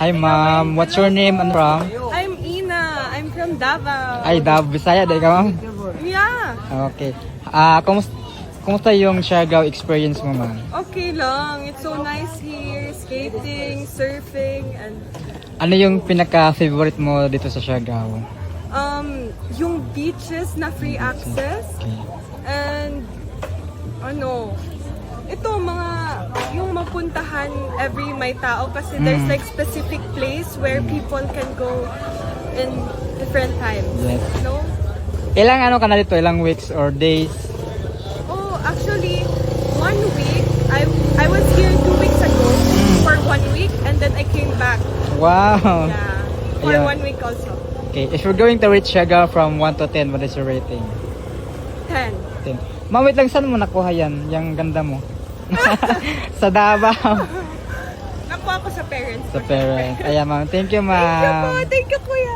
Hi ma'am, what's your name and from? I'm Ina. I'm from Davao. Ay, Davao, Bisaya, dahil ka ma'am? Yeah. Okay. Kumusta yung Siargao experience mo ma'am? Okay lang. It's so nice here. Skating, surfing, and Ano yung pinaka-favorite mo dito sa Siargao? yung beaches na free access. Okay. And ito yung mapuntahan every may tao kasi there's like specific place where people can go in different times. Yes. No? Ilang ka na dito? Ilang weeks or days? Oh, actually, 1 week. I was here 2 weeks ago for 1 week and then I came back. Wow! Yeah, for Yeah. 1 week also. Okay, if you're going to reach Siargao from 1 to 10, what is your rating? 10. 10. Ma'am, wait lang, saan mo nakuha yan? Yung ganda mo? Sa Davao. Nakuha ko sa parents. Sa parents. Ayan ma'am, thank you ma'am. Thank you, kuya.